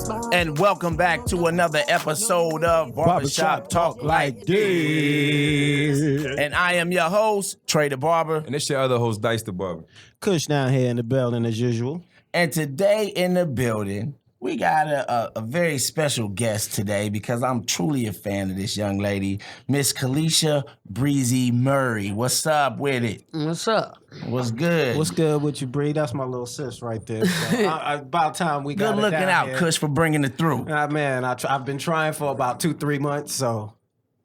And welcome back to another episode of Barbershop Talk Like This. And I am your host, Trey the Barber. And it's your other host, Dicethebarber. Kush down here in the building as usual. And today in the building, we got a very special guest today because I'm truly a fan of this young lady, Miss Kalisha Bre-Z Murray. What's up with it? What's up? What's good? What's good with you, Bree? That's my little sis right there. So, about time we got Good it looking down out, here. Kush, for bringing it through. Man, I've been trying for about 2-3 months, so.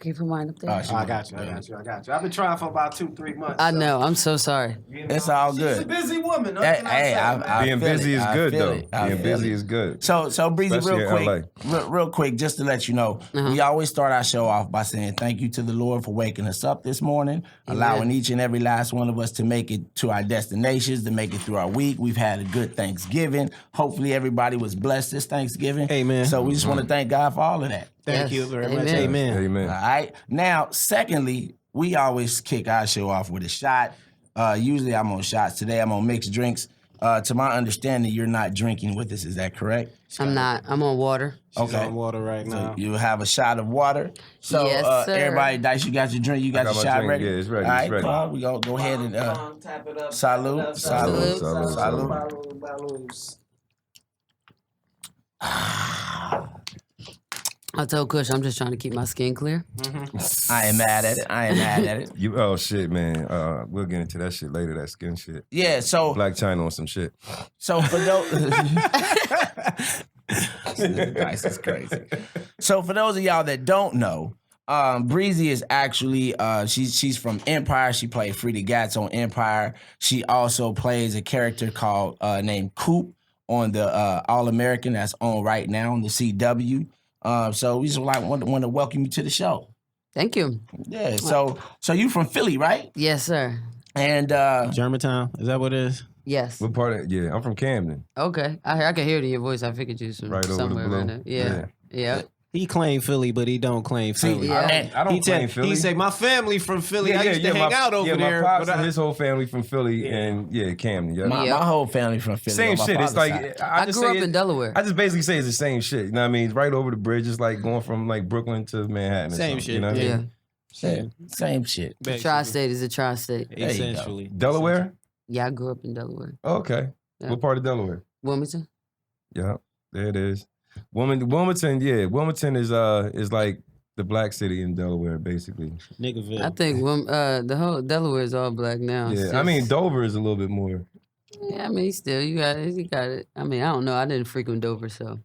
Keep your mind up there. I got you. I've been trying for about 2-3 months. I know. I'm so sorry. It's all good. She's a busy woman. I Being feel busy it. is I good, feel though. it. I Being feel busy it. is good. So Bre-Z, Especially real quick, just to let you know, we always start our show off by saying thank you to the Lord for waking us up this morning, allowing each and every last one of us to make it to our destinations, to make it through our week. We've had a good Thanksgiving. Hopefully everybody was blessed this Thanksgiving. Amen. So we just want to thank God for all of that. Thank Yes. you very much. Amen. Amen. Amen. All right. Now, secondly, we always kick our show off with a shot. Usually I'm on shots. Today I'm on mixed drinks. To my understanding, you're not drinking with us. Is that correct? I'm not. I'm on water. She's on water right now. You have a shot of water. So Yes, sir. everybody, Dice, you got your drink. You got your got my shot drink. ready? Yeah, it's ready, All it's right, ready. Paul, we gonna go ahead and tap it up. salute. I told Kush I'm just trying to keep my skin clear. I ain't mad at it. Oh, shit, man. We'll get into that shit later, that skin shit. Yeah, so Black China on some shit. for those Dice is crazy. So for those of y'all that don't know, Bre-Z is actually she's from Empire. She played Frida Gatz on Empire. She also plays a character called named Coop on the All American that's on right now on the CW. So we just want to welcome you to the show. Thank you. Yeah. So you from Philly, right? Yes, sir. And Germantown, is that what it is? Yes. What part of I'm from Camden. Okay. I can hear it in your voice. I figured you from Right over the somewhere blue. around there. Yeah. Yeah. He claimed Philly, but he don't claim Philly. Yeah. I don't claim Philly. He said, my family from Philly. I used to hang my, out over there. My pops but and his whole family from Philly and Camden. Yeah. my whole family from Philly. Same on my shit. It's father's like side. I grew up in Delaware. I just basically say it's the same shit. You know what I mean? It's right over the bridge. It's like going from like Brooklyn to Manhattan. Or Same something, shit, You know what I Yeah. mean? Same shit. The tri-state is a tri-state. you go. Essentially. Delaware? Yeah, I grew up in Delaware. Oh, okay. Yeah. What part of Delaware? Wilmington? Yeah, there it is. Wilmington, yeah. Wilmington is like the black city in Delaware, basically. Niggerville. I think the whole Delaware is all black now. Yeah, I mean Dover is a little bit more. Yeah, I mean, still, you got it. I mean, I don't know. I didn't frequent Dover, so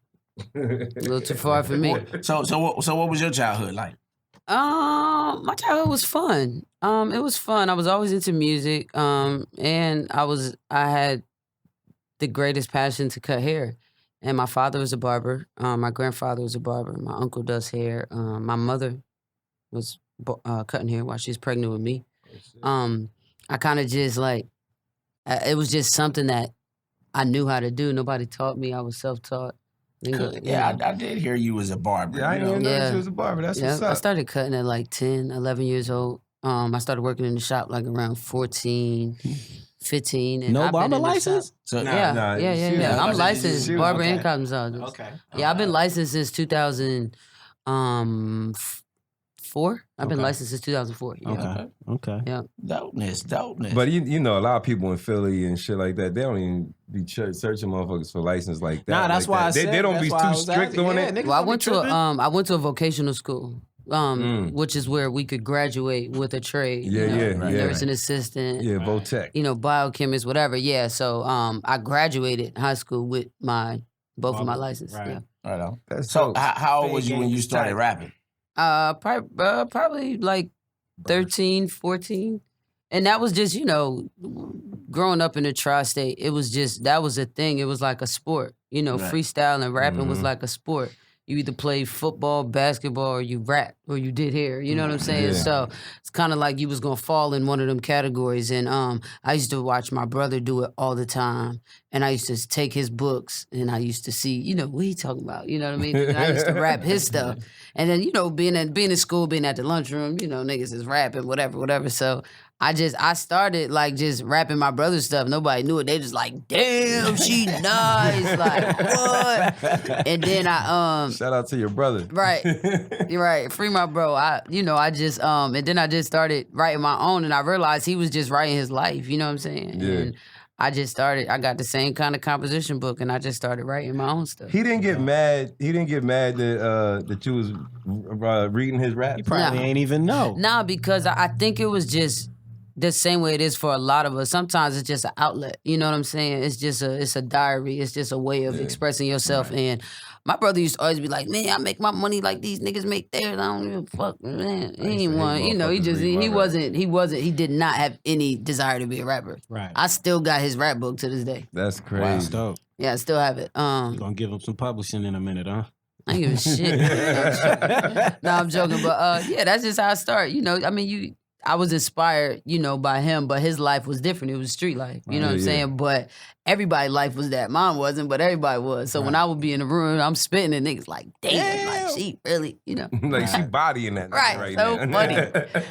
a little too far for me. So what was your childhood like? My childhood was fun. It was fun. I was always into music. And I had the greatest passion to cut hair. And my father was a barber. My grandfather was a barber. My uncle does hair. My mother was cutting hair while she was pregnant with me. I kind of just like, it was just something that I knew how to do. Nobody taught me. I was self-taught. Yeah, I did hear you was a barber. Yeah, I didn't even know Yeah. she was a barber. That's Yeah, what's I up. started cutting at like 10, 11 years old. I started working in the shop like around 14, 15. And No I've been barber in the license? shop- So Nah, Yeah, she was- yeah. I'm she licensed was- barber and okay. cosmetologist. Okay. Yeah, I've been licensed since 2004. I've been Okay. licensed since 2004. Yeah. Okay. Yeah. dopeness. But you know, a lot of people in Philly and shit like that, they don't even be searching motherfuckers for license like that. Nah, that's like why that. I said They don't that's be why I too was strict asking. on Yeah, it. niggas Well, don't be tripping. I went to a vocational school, which is where we could graduate with a trade. Yeah, yeah. Nursing assistant. Yeah, Votech. Biochemist, whatever. Yeah. So I graduated high school with both of my license. Right. Yeah. Right on. That's So dope. how old was you when you started rapping? Probably like 13, 14. And that was just, growing up in the tri-state, it was just, that was a thing. It was like a sport. Right. Freestyle and rapping was Mhm. like a sport. You either play football, basketball, or you rap. or you did hair. You know what I'm saying? Yeah. So it's kind of like you was gonna fall in one of them categories. And I used to watch my brother do it all the time, and I used to take his books, and I used to see, you know, what he talking about. You know what I mean? And I used to rap his stuff, and then, you know, being in school, being at the lunchroom, you know, niggas is rapping, whatever. So I started like just rapping my brother's stuff. Nobody knew it. They just like, damn, she nice. Like, what? And then Shout out to your brother. right. You're right. Free my bro. I just and then I just started writing my own, and I realized he was just writing his life. You know what I'm saying? Yeah. And I got the same kind of composition book, and I just started writing my own stuff. He didn't get mad. He didn't get mad that you was reading his rap. You probably ain't even know. Nah, because I think it was just the same way it is for a lot of us. Sometimes it's just an outlet. You know what I'm saying? It's a diary. It's just a way of expressing yourself. Right. And my brother used to always be like, man, I make my money like these niggas make theirs. I don't give a fuck, man. He ain't one. You know, he did not have any desire to be a rapper. Right. I still got his rap book to this day. That's crazy. Wow, that's dope. Yeah, I still have it. You gonna give him some publishing in a minute, huh? I ain't giving shit. No, I'm joking. But yeah, that's just how I start. You know, I mean, I was inspired, you know, by him, but his life was different. It was street life. You know what I'm saying? But everybody's life was that. Mine wasn't, but everybody was. So when I would be in the room, I'm spitting and niggas like, damn, like she really, you know. Like she bodying that right now. So funny.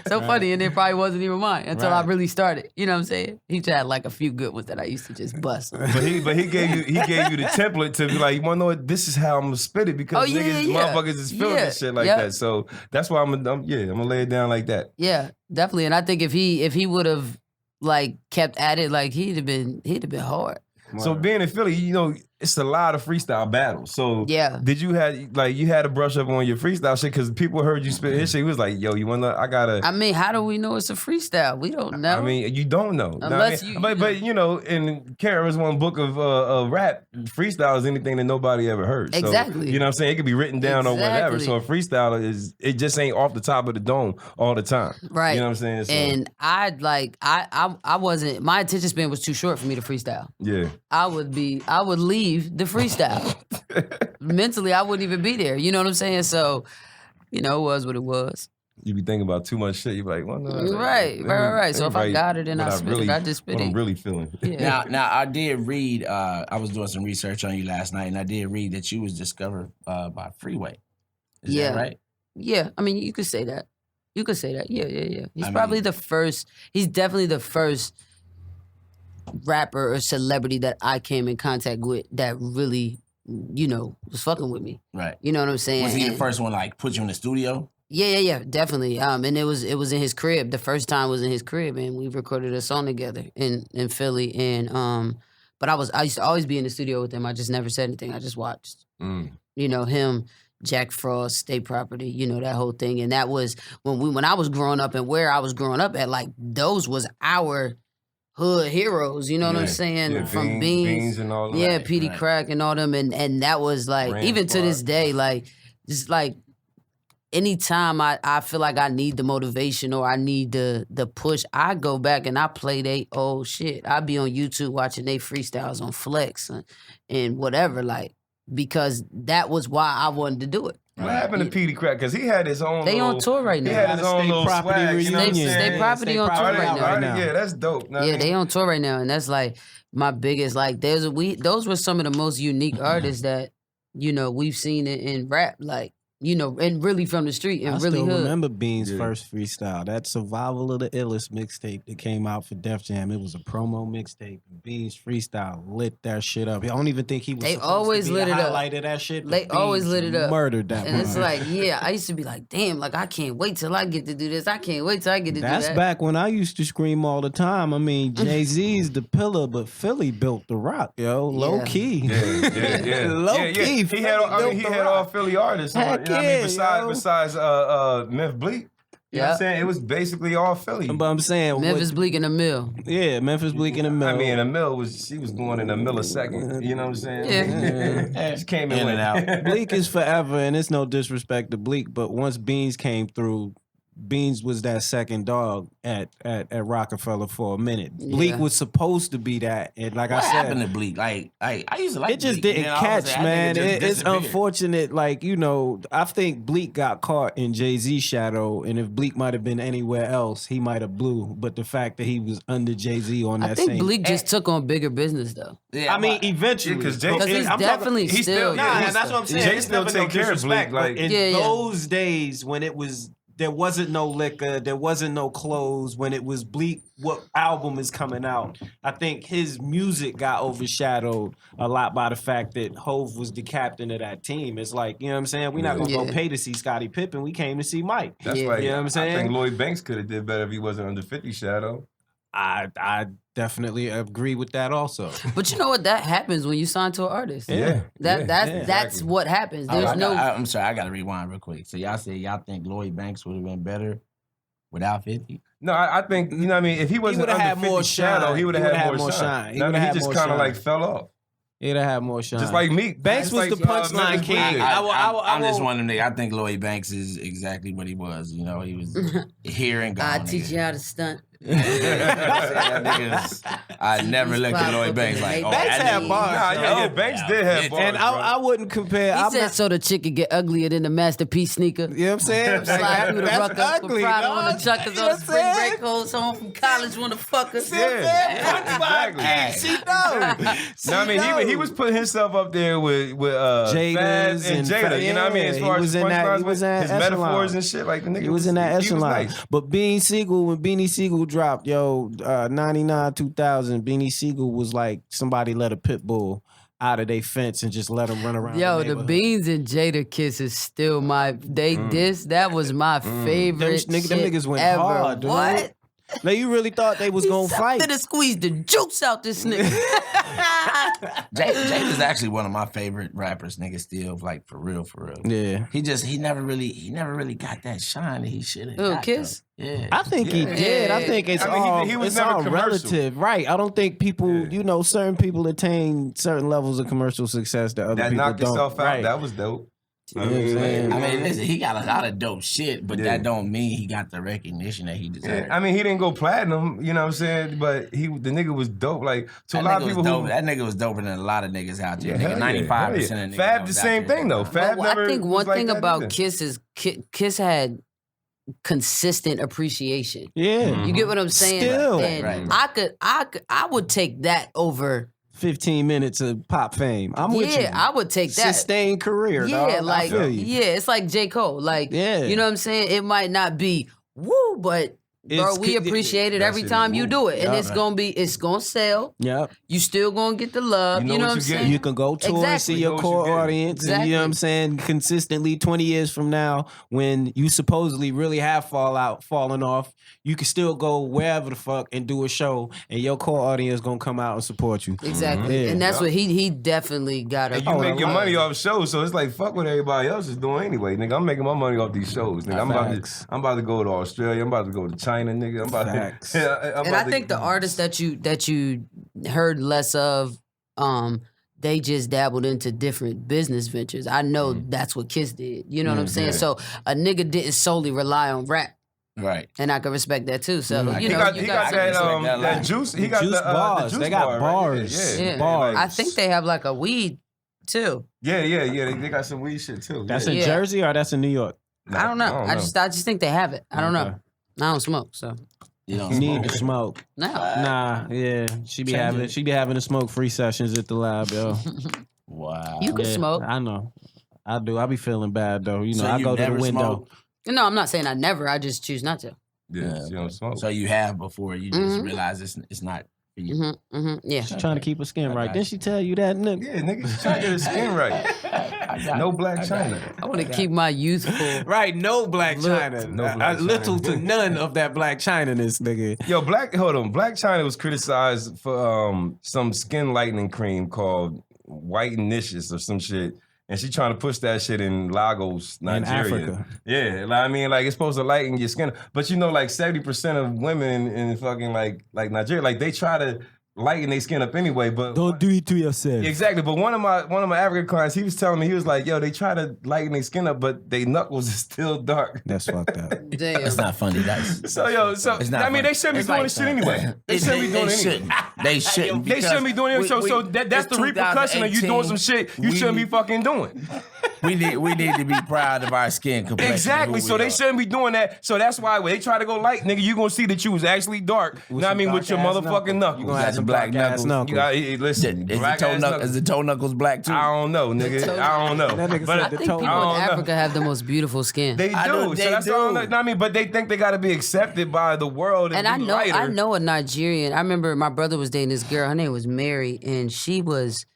So funny. And it probably wasn't even mine until I really started. You know what I'm saying? He had like a few good ones that I used to just bust. But he gave you the template to be like, you wanna know what, this is how I'm gonna spit it because motherfuckers is feeling this shit like that. So that's why I'm gonna lay it down like that. Yeah, definitely. And I think if he would have like kept at it, like he'd have been hard. So being in Philly, you know, it's a lot of freestyle battles. So did you had to brush up on your freestyle shit because people heard you spit his shit. He was like, yo, you wanna? I mean, how do we know it's a freestyle? We don't know. I mean, you don't know. Unless but you know, in Kara's one book of rap, freestyle is anything that nobody ever heard. Exactly. So, you know what I'm saying? It could be written down or whatever. So a freestyle it just ain't off the top of the dome all the time. Right. You know what I'm saying? So, and I wasn't, my attention span was too short for me to freestyle. Yeah. I would leave the freestyle. Mentally, I wouldn't even be there. You know what I'm saying? So, you know, it was what it was. You be thinking about too much shit. You be like, well, no. Right. So if I got it and I spit it, I just spit it. What I'm really feeling. Yeah. Now I did read, I was doing some research on you last night, and I did read that you was discovered by Freeway. Is that right? Yeah. I mean, you could say that. Yeah. He's definitely the first rapper or celebrity that I came in contact with that really, you know, was fucking with me. Right. You know what I'm saying? Was he the first one like put you in the studio? Yeah, definitely. And it was in his crib. The first time was in his crib, and we recorded a song together in Philly. And but I used to always be in the studio with him. I just never said anything. I just watched. You know, him, Jack Frost, State Property, you know, that whole thing. And that was when I was growing up and where I was growing up at, like those was our hood heroes, you know what I'm saying? Yeah, from Beans and all that. Yeah, Petey Crack and all them. And that was like, Grand even Squad. to this day, like, just like, anytime I feel like I need the motivation or I need the push, I go back and I play they old shit. I be on YouTube watching they freestyles on Flex and whatever, like, because that was why I wanted to do it. What happened to Petey Crack? Because he had his own. They on tour right now. He had his own little swag. You know what I'm reunion. saying? State Property on tour right now. Yeah, that's dope. Yeah, they on tour right now, and that's like my biggest. Like, those were some of the most unique artists that, you know, we've seen in rap. Like, you know, and really from the street and really still hood. remember Bean's first freestyle. That Survival of the Illest mixtape that came out for Def Jam. It was a promo mixtape. Bean's freestyle lit that shit up. I don't even think he was. They supposed always to be lit the it up. highlight of that shit. They always lit it up. Murdered that. And it's one. like, yeah, I used to be like, damn, like I can't wait till I get to do this. I can't wait till I get to do that. That's back when I used to scream all the time. I mean, Jay-Z's the pillar, but Philly built the rock, yo. Low key. Yeah. Low key. He had all Philly artists. Heck You know what I mean? yeah, Besides Memphis Bleak. You know what I'm saying? It was basically all Philly. But I'm saying Memphis Bleak in the Mill. Yeah, Memphis Bleak in the Mill. I mean, the mill she was going in a millisecond. You know what I'm saying? Yeah. Just came in and and out. Bleak is forever, and it's no disrespect to Bleak, but once Beans came through, Beans was that second dog at Rockefeller for a minute. Bleak was supposed to be that, and like what I said, happened to Bleak? Like I used to like. it just Bleak, didn't catch, man. It's unfortunate. Like I think Bleak got caught in Jay-Z's shadow, and if Bleak might have been anywhere else, he might have blew. But the fact that he was under Jay-Z on that, I think Bleak just took on bigger business though. Yeah, I mean, eventually, because he's definitely still. That's what I'm saying. Jay still take care of Bleak. Like in those days when it was. There wasn't no liquor. There wasn't no clothes. When it was Bleak, what album is coming out? I think his music got overshadowed a lot by the fact that Hove was the captain of that team. It's like, you know what I'm saying? We're not going to go pay to see Scottie Pippen. We came to see Mike. That's right. You know what I'm saying? I think Lloyd Banks could have did better if he wasn't under 50 shadow. I definitely agree with that also. But you know what? That happens when you sign to an artist. That's what happens. There's I'm sorry, I gotta rewind real quick. So y'all say y'all think Lloyd Banks would have been better without 50? No, I think, you know what I mean, if he wasn't under 50 shadow, he would have had more shine. He just kind of like fell off. He'd have had more shine. Just like me. Banks was the punchline king. I'm just one of them niggas. I think Lloyd Banks is exactly what he was. You know, he was here and gone. I teach you how to stunt. I never looked at Lloyd Banks like, Banks had bars. Banks did have bars. And I wouldn't compare. He said so the chick could get uglier than the masterpiece sneaker. You know what I'm saying? Slide through the ruck up with Prada on the chuckers on the spring break clothes home from college when the fuckers. Exactly. She knows. No, I mean, he was putting himself up there with Jada's and Jada. You know what I mean? As far as his metaphors and shit, like the nigga. He was in that echelon. Nice. But when Beanie Siegel dropped, 99, 2000, Beanie Siegel was like somebody let a pit bull out of their fence and just let them run around. The Beans and Jada kiss is still that was my favorite. Them niggas went ever. hard, dude. What? Like you really thought they was gonna fight? To squeeze the juice out this nigga. Jay is actually one of my favorite rappers, nigga. Still, like for real. Yeah. He never really got that shine that he should have. Kiss. Yeah. I think he did. I think it's all relative, right? I don't think people, certain people attain certain levels of commercial success that other people knocked don't. Himself out. Right. That was dope. I mean, listen, he got a lot of dope shit, but that don't mean he got the recognition that he deserved. I mean, he didn't go platinum, you know what I'm saying? But the nigga was dope. Like, to a lot of people that nigga was doper than a lot of niggas out there. 95% of niggas. Fab the same thing, though. Fab never I think one thing about either. Kiss is Kiss had consistent appreciation. Yeah. You get what I'm saying? Still. And I would take that over 15 minutes of pop fame. I'm with you. Yeah, I would take that. Sustained career. Yeah, dog. like I feel you. it's like J. Cole. Like, you know what I'm saying? It might not be woo, but bro, we appreciate it every time you do it. And it's gonna sell. Yep. You still gonna get the love. You know what I'm saying? You can go tour and see your core audience. And you know what I'm saying? Consistently 20 years from now, when you supposedly really have fallen off, you can still go wherever the fuck and do a show, and your core audience gonna come out and support you. Exactly. And that's what he definitely got. And you make your money off shows, so it's like fuck what everybody else is doing anyway. Nigga, I'm making my money off these shows. Nigga, I'm about to go to Australia. I'm about to go to China, nigga. I'm about to. And I think the artists that you heard less of, they just dabbled into different business ventures. I know that's what Kiss did. You know what I'm saying? So a nigga didn't solely rely on rap. Right. And I can respect that too. So, he got that juice. He got juice bars. The juice they got bar, bars. Right? Yeah. Bars. I think they have like a weed too. Yeah. They got some weed shit too. That's in Jersey or that's in New York? I don't know. I just think they have it. I don't know. I don't smoke, so. You need to smoke. No. Nah, yeah. She be having the smoke-free sessions at the lab, yo. Wow. You can smoke. I know. I do. I be feeling bad though. You know, I go to the window. Smoke? No, I'm not saying I never. I just choose not to. Yeah, you don't smoke. So you have before. You just realize it's not for you. Yeah. She's trying to keep her skin right. Didn't she tell you that, nigga? Yeah, nigga, she's trying to get her skin right. No black China. I want to keep my youthful. Right, no black China. Little to none of that black China-ness, nigga. Yo, Black China was criticized for some skin lightening cream called Whitenicious or some shit. And she trying to push that shit in Lagos, Nigeria. In Africa. Yeah, I mean, like it's supposed to lighten your skin. But you know, like 70% of women in fucking like Nigeria, like they try to lighten their skin up anyway. But Don't do it to yourself. exactly. But one of my African clients, he was telling me, he was like, yo, they try to lighten their skin up, but they knuckles is still dark. That's fucked up. Damn. It's not funny. That's So It's not I mean, funny. they shouldn't be It's doing like this shit anyway. They shouldn't be doing it anyway. They shouldn't. They shouldn't be doing it. We- So we- that's it's the repercussion of you doing some shit you we- shouldn't be fucking doing. We need to be proud of our skin complexion. Exactly. who So we they are. shouldn't be doing that. So that's why when they try to go light, nigga, you gonna see that you was actually dark. You know what I mean? With your motherfucking knuckles. You gonna have Got some the black black ass knuckles. You got, listen, Is black ass knuckles. the toe knuckles black too? I don't know, nigga. I don't know. That nigga But said I the think toe- people I in don't know. Africa have the most beautiful skin. They do. I know So they that's do. all. I mean, but they think they got to be accepted by the world and And be I lighter. know a Nigerian. I remember my brother was dating this girl. Her name was Mary, and she was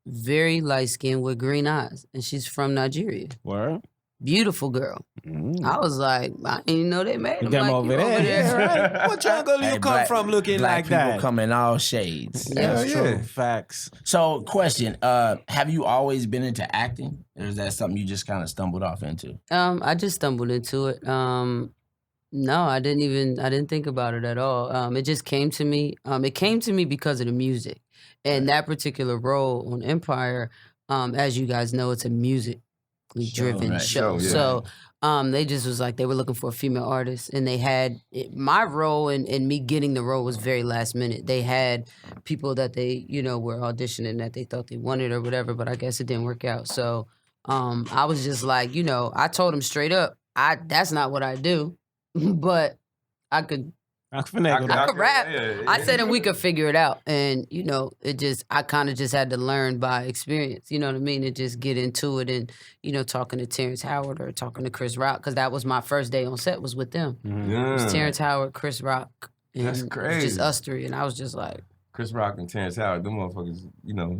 very light skinned with green eyes, and she's from Nigeria. Word? Beautiful girl. I was like, I didn't even know they made them Them like over you there. Yeah, right. What jungle Hey, you come black- from looking black like people that? come in all shades. That's Hell true. yeah. Facts. So, question: have you always been into acting, or is that something you just kind of stumbled off into? I just stumbled into it. No, I didn't think about it at all. It just came to me. It came to me because of the music. And that particular role on Empire, as you guys know, it's a musically driven right. show. Show, yeah. So they just was like, they were looking for a female artist, and they had my role, and me getting the role was very last minute. They had people that they, were auditioning that they thought they wanted or whatever, but I guess it didn't work out. So I was just like, I told them straight up, that's not what I do. But I could finagle I that. could rap. yeah. I said and we could figure it out. And, I kind of just had to learn by experience, you know what I mean? And just get into it and, talking to Terrence Howard or talking to Chris Rock, because that was my first day on set was with them. It was Terrence Howard, Chris Rock, and That's it was crazy. just us three. And I was just like, Chris Rock and Terrence Howard, them motherfuckers,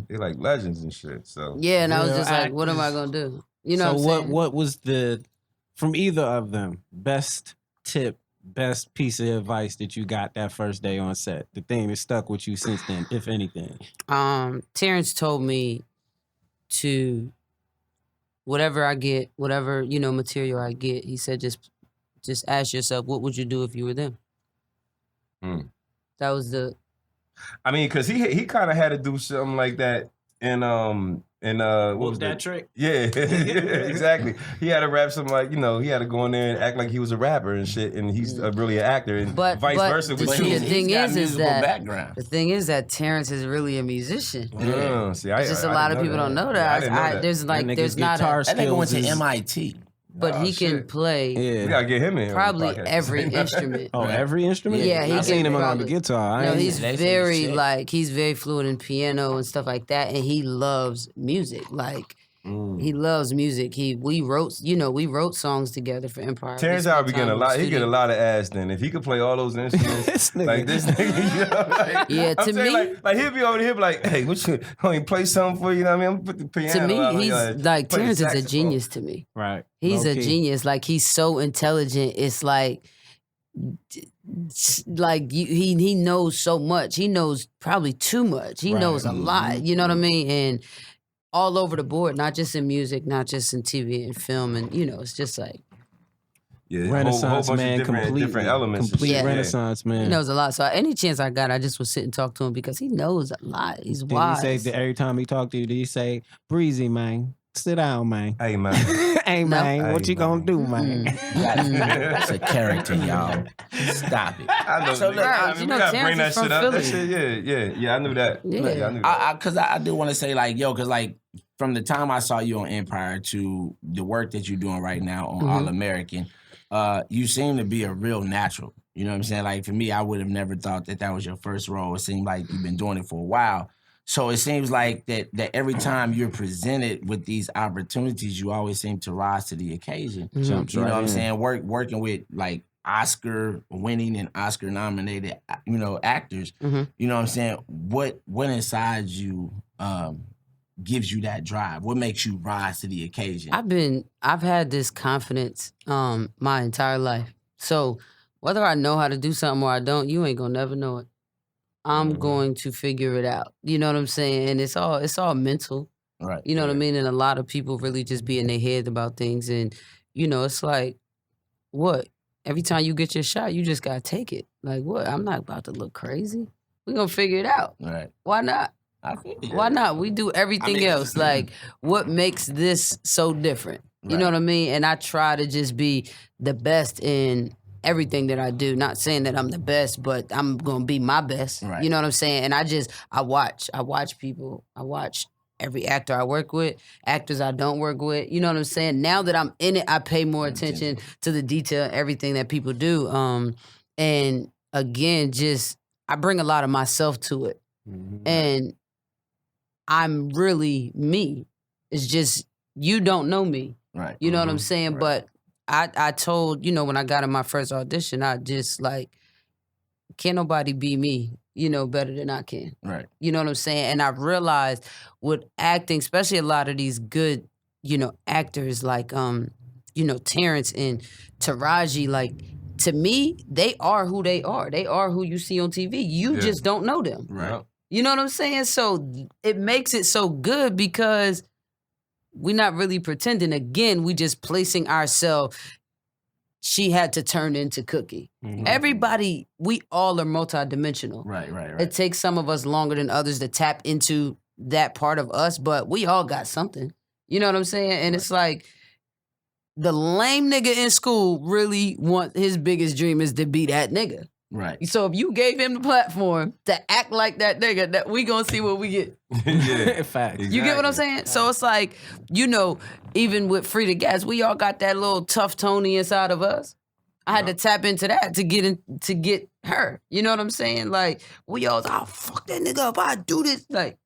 they like legends and shit. So yeah. And I was Real just like, what am I actors. going to do? You know So what I'm saying? what was from either of them, best tip, best piece of advice that you got that first day on set? The thing that stuck with you since then, if anything. Terrence told me to whatever I get, whatever material I get. He said just ask yourself, what would you do if you were them? That was I mean, because he kind of had to do something like that in what was that trick? Yeah, exactly. He had to rap something like, he had to go in there and act like he was a rapper and shit, and he's really an actor, and But- vice but versa. the with thing you. is- the thing got is musical that- background. the thing is that Terrence is really a musician. See, It's just a lot of people don't know that. I didn't know that. There's like That there's nigga's not guitar a, That nigga went to skills is- MIT. but Oh, he can shit. play We Yeah. gotta get him in. probably on the podcast. every instrument. Oh, every instrument? Yeah, he I seen can him on probably- the guitar. No, I ain't- he's they say very shit. he's very fluent in piano and stuff like that, and he loves music. Like he loves music. We wrote songs together for Empire. Terrence We spent Howard be getting time a in the lot. He get a studio. lot of ass then. If he could play all those instruments, This nigga. like this nigga, like, Yeah, I'm to saying, me- like he'll be over here, be like, hey, what you? Let me play something for you. You know what I mean? I'm gonna put the piano. To out, me, he's like play the Terrence is a saxophone. genius to me. Right. He's a Low-key. genius. Like he's so intelligent. It's like he knows so much. He knows probably too much. He Right. knows a lot. You know what I mean? And all over the board, not just in music, not just in TV and film, and it's just like Yeah, a Renaissance whole bunch man, of different completely, elements. and complete shit, yeah. Renaissance man. he knows a lot. So any chance I got, I just would sit and talk to him because he knows a lot. He's Did wise. he say that every time he talked to you? Did he say, "Bre-Z, man, sit down, man"? Hey man, Hey man, what Hey, you gonna man. do, man? That's a character, y'all. Stop it. I know. So, nigga. look, I you mean, know, we gotta bring Terrence that is shit from up. That Philly. shit, yeah. I knew that. Yeah. I knew that. Because I do want to say, like, because, like, from the time I saw you on Empire to the work that you're doing right now on All American, you seem to be a real natural. You know what I'm saying? Like, for me, I would have never thought that was your first role. It seemed like you've been doing it for a while. So it seems like that every time you're presented with these opportunities, you always seem to rise to the occasion. Jumps You know right what I'm in. saying? Working with, like, Oscar winning and Oscar nominated, actors. Mhm. You know what I'm saying? What inside you gives you that drive? What makes you rise to the occasion? I've had this confidence my entire life. So whether I know how to do something or I don't, you ain't gonna never know it. I'm going to figure it out. You know what I'm saying? And it's all mental. Right. You know what I mean? And a lot of people really just be in their head about things. And, it's like, what? Every time you get your shot, you just gotta take it. Like, what? I'm not about to look crazy. We're gonna figure it out. Right. Why not? I feel you. Why not? We do everything else. Like, what makes this so different? You know what I mean? And I try to just be the best in everything that I do. Not saying that I'm the best, but I'm gonna be my best. Right. You know what I'm saying? And I watch people. I watch every actor I work with, actors I don't work with. You know what I'm saying? Now that I'm in it, I pay more attention to the detail, everything that people do. And again, just I bring a lot of myself to it. And I'm really me. It's just you don't know me. Right. You know what I'm saying? Right. But I told, when I got in my first audition, I just like, can't nobody be me, better than I can. Right. You know what I'm saying? And I realized with acting, especially a lot of these good, actors like, Terrence and Taraji, like, to me, they are who they are. They are who you see on TV. You just don't know them. Right. You know what I'm saying? So it makes it so good because we're not really pretending. Again, we just placing ourselves. She had to turn into Cookie. Everybody, we all are multidimensional. Right. It takes some of us longer than others to tap into that part of us, but we all got something. You know what I'm saying? And it's like, the lame nigga in school really his biggest dream is to be that nigga. Right. So if you gave him the platform to act like that nigga, that we gonna see what we get. Yeah. Facts. You get what I'm saying? So it's like, even with Free the Gas, we all got that little tough Tony inside of us. I had to tap into that to get her. You know what I'm saying? Like, we all, fuck that nigga up, I do this. Like,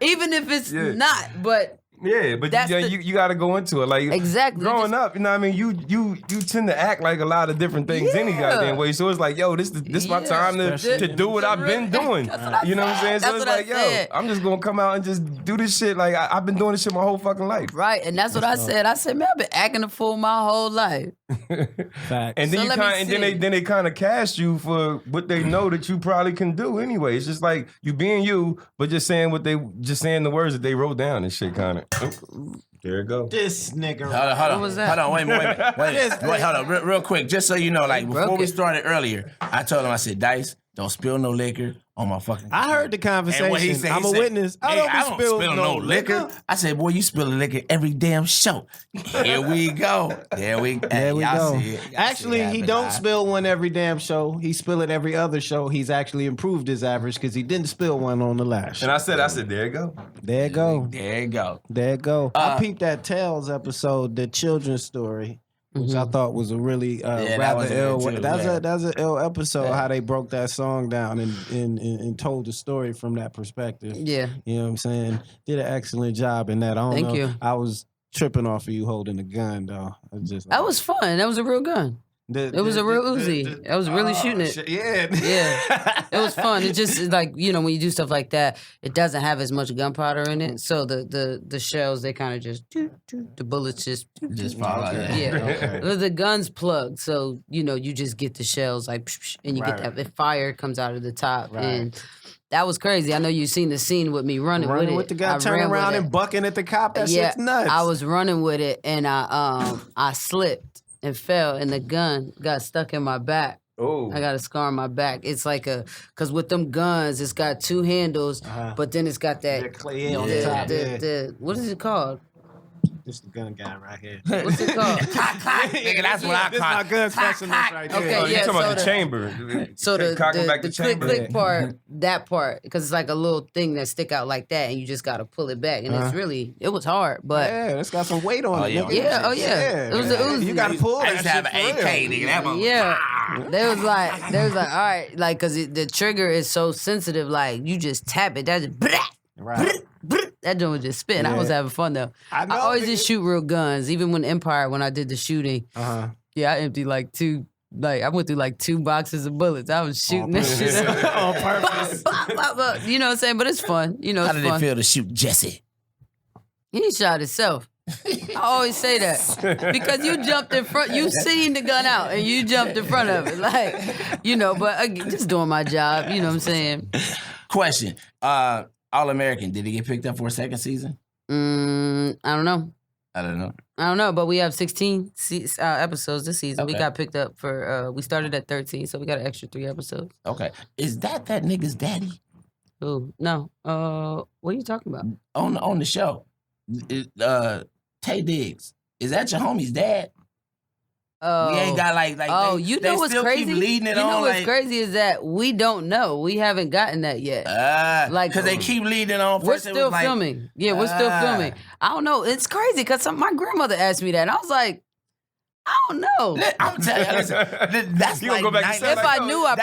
even if it's not, but yeah, but you got to go into it. Like, exactly. Growing up, you know what I mean? You tend to act like a lot of different things any goddamn way. So it's like, yo, this my time to do what I've been doing. You know what I'm saying? So it's like, yo, I'm just going to come out and just do this shit. Like, I've been doing this shit my whole fucking life. Right, and that's what I said. I said, man, I've been acting a fool my whole life. Facts. And then then they kind of cast you for what they know that you probably can do anyway. It's just like you being you, but just saying the words that they wrote down and shit kind of. There it go. This nigga. Hold on. What was that? Hold on, wait a minute. Wait, hold on, real quick. Just so you know, like before we started earlier, I told him, I said, Dice, don't spill no liquor on my fucking. I heard the conversation. And what he said, I'm a witness. I don't spill no liquor. I said, boy, you spill liquor every damn show. Here we go. There we go. Actually, he don't spill one every damn show. He spill it every other show. He's actually improved his average because he didn't spill one on the last show. And I said, there you go. There you go. There you go. There you go. I peeped that Tales episode, the children's story, which I thought was a really rather ill. That's an ill episode. How they broke that song down and told the story from that perspective. Yeah, you know what I'm saying. Did an excellent job in that. Thank you. I was tripping off of you holding the gun though. That was fun. That was a real gun. It was a real Uzi. I was really shooting it. Yeah. It was fun. It just like, when you do stuff like that, it doesn't have as much gunpowder in it. So the shells, they kind of just, the bullets just fall out. Yeah. Okay. The gun's plugged. So, you just get the shells like, and you get that, the fire comes out of the top. Right. And that was crazy. I know you've seen the scene with me running with it. With the guy turning around and bucking at the cop. That shit's nuts. I was running with it and I slipped and fell, and the gun got stuck in my back. Oh, I got a scar on my back. It's like because with them guns, it's got two handles, but then it's got that clay on the top. What is it called? This the gun guy right here. What's it called? Clack, clack. Nigga, that's what I call it. This my gun specialist right there. Okay, you talking about the chamber. So the chamber. click part, that part, because it's like a little thing that stick out like that, and you just got to pull it back. And it was hard, but. Yeah, it's got some weight on it. Yeah. It was a Uzi. You got to pull that. I used to have an AK, nigga. That one. Yeah. They was like, all right, like, because the trigger is so sensitive, like, you just tap it, that's just, right. That joint was just spitting. I was having fun though. I always just shoot real guns. Even when Empire, when I did the shooting, I emptied I went through like 2 boxes of bullets. I was shooting that shit on purpose. You know what I'm saying? But it's fun. How did it feel to shoot Jesse? He shot himself. I always say that because you jumped in front. You seen the gun out and you jumped in front of it, But just doing my job. You know what I'm saying? Question. All-American, did he get picked up for a second season? I don't know. I don't know. I don't know, but we have 16 episodes this season. Okay. We got picked up for, we started at 13, so we got an extra 3 episodes. Okay. Is that nigga's daddy? Who? No. What are you talking about? On the show. Tay Diggs. Is that your homie's dad? Oh, we ain't got like you know what's crazy? You know what's crazy is that we don't know. We haven't gotten that yet. Because they keep leading on. We're still filming. Yeah, we're still filming. I don't know. It's crazy because my grandmother asked me that, and I was like, I don't know. I'm telling you, listen, that's You like gonna go back and say, if I knew, I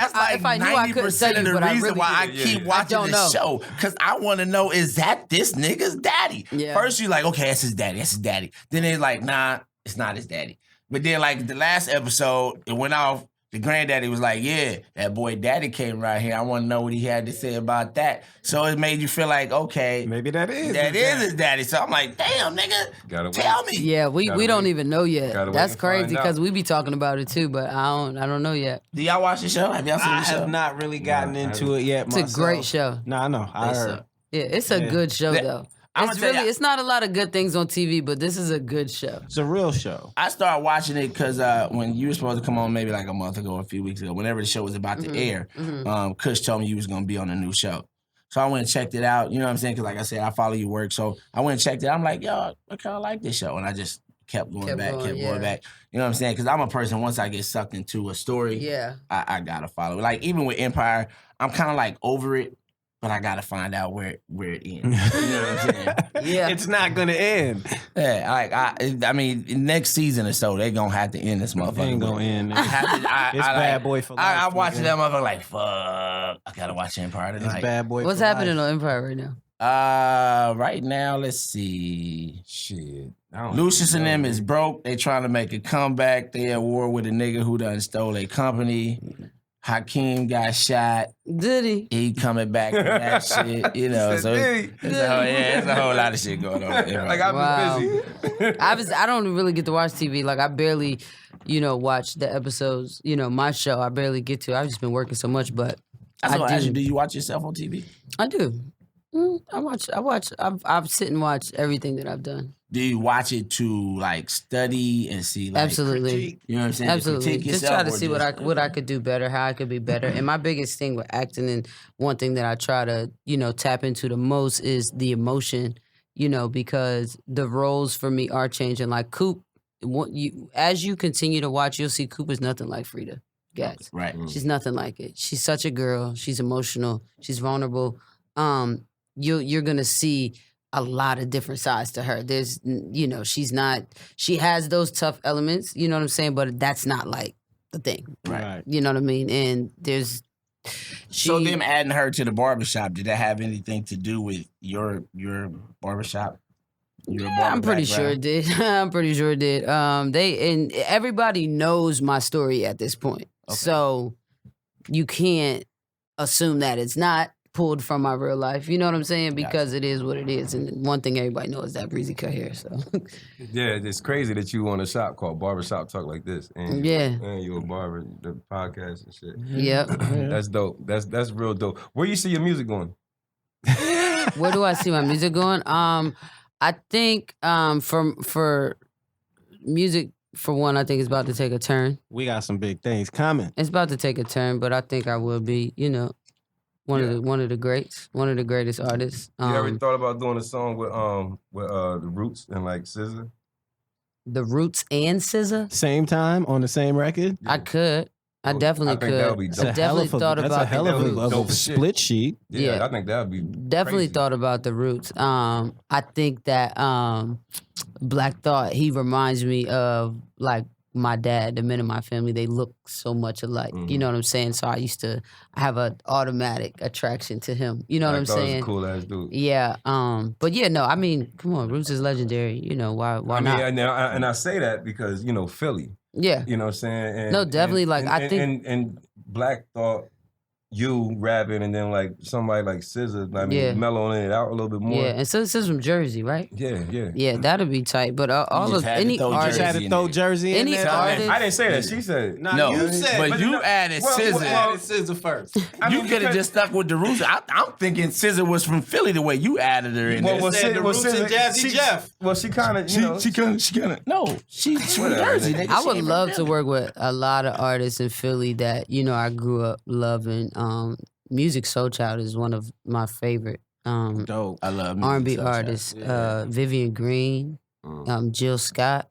couldn't tell you. The But I reason really why I keep watching this show, because I want to know, is that this nigga's daddy? Yeah. First, you're like, okay, that's his daddy. That's his daddy. Then they're like, nah, it's not his daddy. But then, like, the last episode, it went off. The granddaddy was like, yeah, that boy daddy came right here. I want to know what he had to say about that. So it made you feel like, okay. Maybe that is his daddy. So I'm like, damn, nigga, tell me. Yeah, we don't even know yet. That's crazy because we be talking about it too, but I don't know yet. Do y'all watch the show? Have y'all seen the show? I have not really gotten into it yet myself. It's a great show. No, I know. I heard. Yeah, it's a good show though. It's not a lot of good things on TV, but this is a good show. It's a real show. I started watching it because when you were supposed to come on maybe like a month ago or a few weeks ago, whenever the show was about to air, Kush told me you was going to be on a new show. So I went and checked it out. You know what I'm saying? Because like I said, I follow your work. So I went and checked it. I'm like, yo, I kind of like this show. And I just kept going back. You know what I'm saying? Because I'm a person, once I get sucked into a story, I got to follow it. Like even with Empire, I'm kind of like over it. But I gotta find out where it ends. You know what I'm saying? Yeah, it's not gonna end. Yeah, I mean, next season or so, they gonna have to end this motherfucker. They ain't gonna end. It's Bad Boy for life. I watching that motherfucker like, fuck. I gotta watch Empire tonight. It's Bad Boy. What's happening on Empire right now? Right now, let's see. Shit. Lucius and them is broke. They trying to make a comeback. They at war with a nigga who done stole a company. Hakeem got shot. Did he? He coming back from that shit, you know. So it's a whole lot of shit going on. Like I've been busy. I don't really get to watch TV. Like I barely, watch the episodes. My show I barely get to. I've just been working so much, but do you watch yourself on TV? I do. I watch. I've sit and watch everything that I've done. Do you watch it to like study and see? Like, absolutely. Critique? You know what I'm saying? Absolutely. Just try to see what I could do better, how I could be better. And my biggest thing with acting, and one thing that I try to tap into the most is the emotion. Because the roles for me are changing. Like Coop, as you continue to watch, you'll see Coop is nothing like Frida Gatz. Right. She's nothing like it. She's such a girl. She's emotional. She's vulnerable. You're gonna see a lot of different sides to her. There's, she has those tough elements, you know what I'm saying? But that's not like the thing. Right. You know what I mean? And so them adding her to the barbershop, did that have anything to do with your barbershop? I'm pretty sure it did. I'm pretty sure it did. And everybody knows my story at this point. Okay. So you can't assume that it's not pulled from my real life, you know what I'm saying? Because it is what it is, and one thing everybody knows is that Bre-Z cut hair. So yeah, it's crazy that you own a shop called Barbershop Talk like this, and you're a barber, the podcast and shit. Yep, that's dope. That's real dope. Where you see your music going? Where do I see my music going? I think for music. For one, I think it's about to take a turn. We got some big things coming. It's about to take a turn, but I think I will be, one of the greats, one of the greatest artists. You ever thought about doing a song with the Roots and like SZA? The Roots and SZA? Same time on the same record? I could. I definitely could. That would be dope. I definitely thought about that's a hell of a split sheet. Yeah, I think that would be definitely crazy. Thought about the Roots. I think that Black Thought, he reminds me of like my dad, the men in my family. They look so much alike. Mm-hmm. You know what I'm saying? So I used to have an automatic attraction to him. You know what I'm saying? Was a cool ass dude. Yeah. But yeah, no, I mean, come on, Roots is legendary. Why not? And I say that because Philly. Yeah. You know what I'm saying? No, definitely. I think and Black Thought you rapping and then like somebody like SZA, I mean, mellowing it out a little bit more. Yeah, and SZA's from Jersey, right? Yeah. Yeah, that'd be tight. But all of any artist had to throw Jersey in any there. artist. I didn't say that. She said it. No, you said, but you added SZA. You added SZA first. You could have just stuck with DeRusa. I'm thinking SZA was from Philly the way you added her in there. Well, DeRusa and Jazzy Jeff. Well, she kind of, you know. She kind of. No, she's from Jersey. Nigga. I would love to work with a lot of artists in Philly that, you know, I grew up loving. Music Soul Child is one of my favorite Dope. I love R&B artists. Vivian Green, Jill Scott.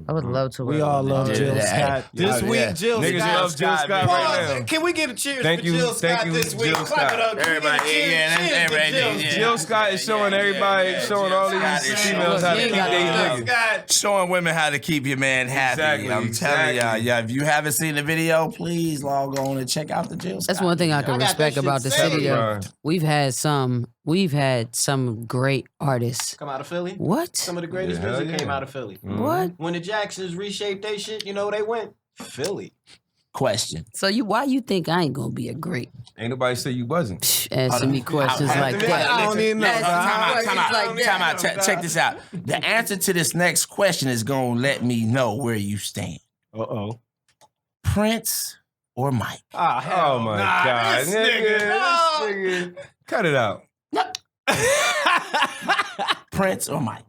I would love to work We all with love them. Jill Scott. This week, Jill Niggas Scott. love Jill Scott right now. Can we get a cheers Thank for you, Jill thank Scott you, this week? Jill Clap it Scott. up. Everybody, Jill Scott is showing everybody, showing all these females how to keep their niggas. Showing women how to keep your man happy. Exactly, I'm telling y'all, if you haven't seen the video, please log on and check out the Jill Scott. That's one thing I can respect about the city. Though. We've had some great artists. Come out of Philly. What? Some of the greatest music came out of Philly. What? When the Jacksons reshaped they shit, you know where they went? Philly. Question. So why you think I ain't gonna be a great? Ain't nobody say you wasn't. Asking me questions like that. I don't even know. Time out. Check this out. The answer to this next question is gonna let me know where you stand. Prince or Mike? Oh my God, this nigga. Cut it out. Prince or Mike?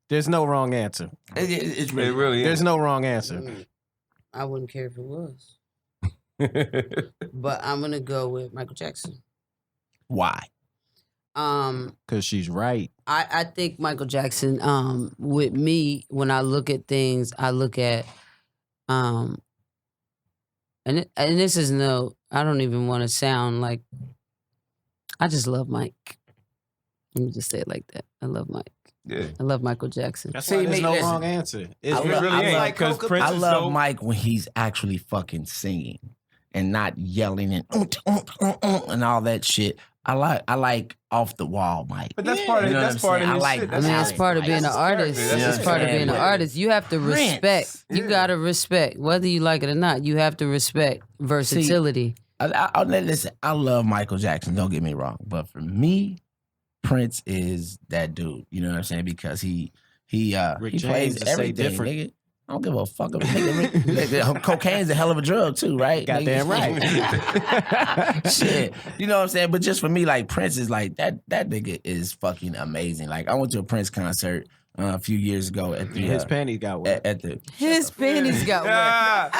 There's no wrong answer. It's It really There's is. no wrong answer. I wouldn't care if it was, but I'm gonna go with Michael Jackson. Why? Because she's right. I think Michael Jackson. With me, when I look at things, I look at and this is I don't even want to sound like. I just love Mike. Let me just say it like that. I love Mike. Yeah. I love Michael Jackson. That's why there's no wrong answer. It's really ain't, because Prince I is love so- Mike when he's actually fucking singing and not yelling and all that shit. I like off the wall Mike. But that's part of You know what that's I'm part of saying? his I like- shit. I mean, it's part of being an artist. character. That's It's his part of character. being an artist. You have to respect. Prince. You gotta respect, whether you like it or not. You have to respect versatility. Listen, I love Michael Jackson. Don't get me wrong, but for me, Prince is that dude. You know what I'm saying? Because he James plays to say everything, different. nigga. I don't give a fuck. Nigga, cocaine's a hell of a drug too, right? Goddamn right. Shit, you know what I'm saying? But just for me, like Prince is like that. That nigga is fucking amazing. Like I went to a Prince concert a few years ago at the His panties got wet. at the His panties got wet.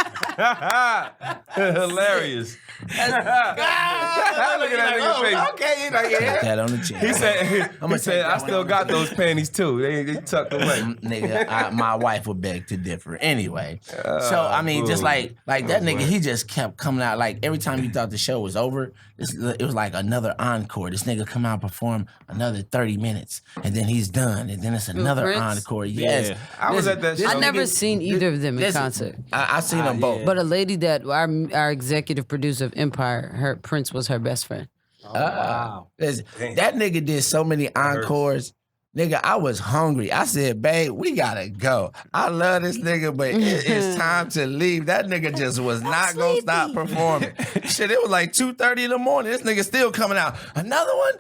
Hilarious. Look at that nigga face. Okay, you know, Put that on the chin. He said, I'ma take that I one still on got the those panties too. They tucked away. Nigga, my wife would beg to differ. Anyway, so I mean, just like that nigga, he just kept coming out. Like every time you thought the show was over, it was like another encore. This nigga come out and perform another 30 minutes, and then he's done, and then it's another Prince? encore. Yes, I was at that show. I never seen either of them in concert. I seen them both. But a lady that our executive producer of Empire, her Prince was her best friend. wow. Listen, that nigga did so many encores. Nigga, I was hungry. I said, babe, we gotta go. I love this nigga, but it's time to leave. That nigga just was not gonna stop performing. Shit, it was like 2:30 in the morning. This nigga still coming out. Another one?